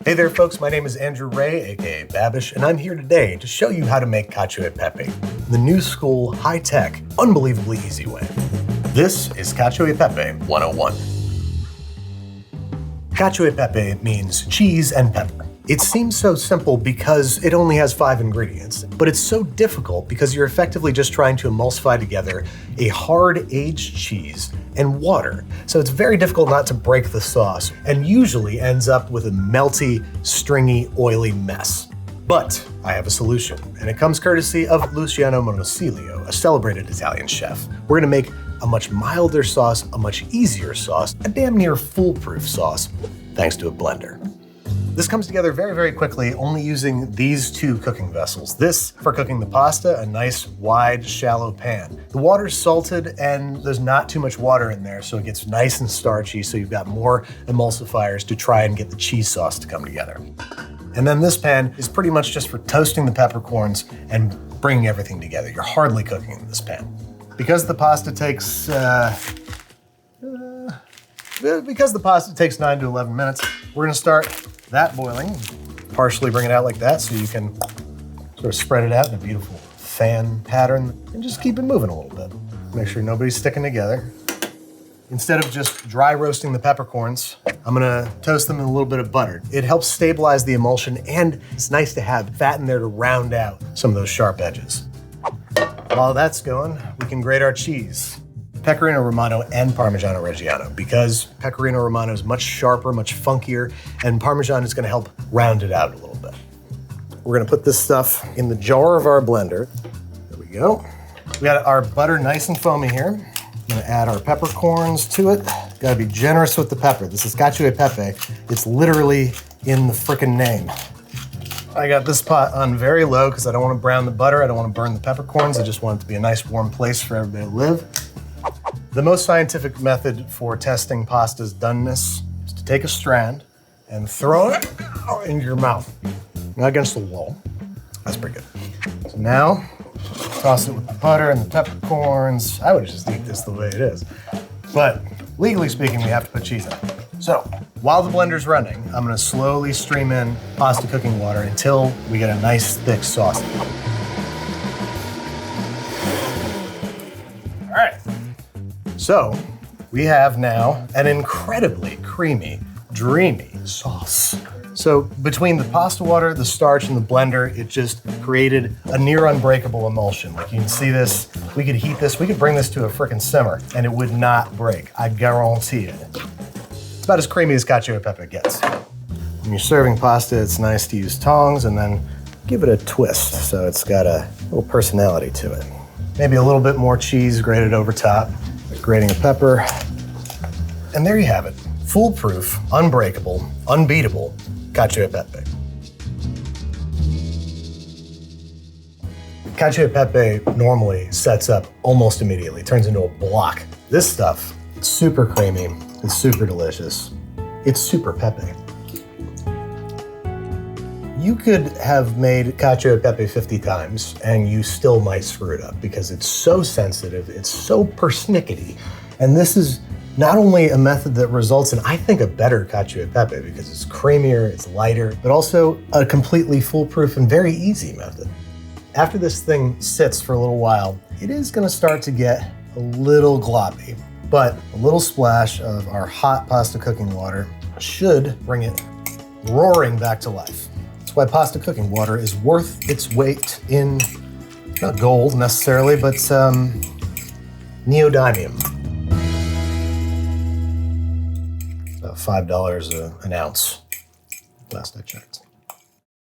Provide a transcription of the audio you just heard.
Hey there folks, my name is Andrew Rea, aka Babish, and I'm here today to show you how to make cacio e pepe, the new school, high-tech, unbelievably easy way. This is Cacio e Pepe 101. Cacio e pepe means cheese and pepper. It seems so simple because it only has 5 ingredients, but it's so difficult because you're effectively just trying to emulsify together a hard aged cheese and water. So it's very difficult not to break the sauce and usually ends up with a melty, stringy, oily mess. But I have a solution, and it comes courtesy of Luciano Monosilio, a celebrated Italian chef. We're gonna make a much milder sauce, a much easier sauce, a damn near foolproof sauce, thanks to a blender. This comes together very, very quickly, only using these 2 cooking vessels. This for cooking the pasta, a nice, wide, shallow pan. The water's salted and there's not too much water in there, so it gets nice and starchy, so you've got more emulsifiers to try and get the cheese sauce to come together. And then this pan is pretty much just for toasting the peppercorns and bringing everything together. You're hardly cooking in this pan. Because the pasta takes 9 to 11 minutes, we're gonna start that boiling, partially bring it out like that so you can sort of spread it out in a beautiful fan pattern and just keep it moving a little bit. Make sure nobody's sticking together. Instead of just dry roasting the peppercorns, I'm gonna toast them in a little bit of butter. It helps stabilize the emulsion and it's nice to have fat in there to round out some of those sharp edges. While that's going, we can grate our cheese. Pecorino Romano and Parmigiano Reggiano, because Pecorino Romano is much sharper, much funkier, and Parmesan is gonna help round it out a little bit. We're gonna put this stuff in the jar of our blender. There we go. We got our butter nice and foamy here. I'm gonna add our peppercorns to it. Gotta be generous with the pepper. This is cacio e pepe. It's literally in the frickin' name. I got this pot on very low because I don't wanna brown the butter, I don't wanna burn the peppercorns, I just want it to be a nice warm place for everybody to live. The most scientific method for testing pasta's doneness is to take a strand and throw it into your mouth, not against the wall. That's pretty good. So now, toss it with the butter and the peppercorns. I would just eat this the way it is. But legally speaking, we have to put cheese in it. So while the blender's running, I'm gonna slowly stream in pasta cooking water until we get a nice thick sauce. All right. So we have now an incredibly creamy, dreamy sauce. So between the pasta water, the starch, and the blender, it just created a near unbreakable emulsion. Like you can see this, we could heat this, we could bring this to a frickin' simmer and it would not break, I guarantee it. It's about as creamy as cacio e pepe gets. When you're serving pasta, it's nice to use tongs and then give it a twist so it's got a little personality to it. Maybe a little bit more cheese grated over top. Grating of pepper, and there you have it. Foolproof, unbreakable, unbeatable cacio e pepe. Cacio e pepe normally sets up almost immediately, turns into a block. This stuff, it's super creamy, it's super delicious, it's super pepe. You could have made cacio e pepe 50 times and you still might screw it up because it's so sensitive, it's so persnickety. And this is not only a method that results in, I think, a better cacio e pepe because it's creamier, it's lighter, but also a completely foolproof and very easy method. After this thing sits for a little while, it is gonna start to get a little gloppy, but a little splash of our hot pasta cooking water should bring it roaring back to life. Why pasta cooking water is worth its weight in, not gold necessarily, but neodymium. About $5 an ounce, last I checked.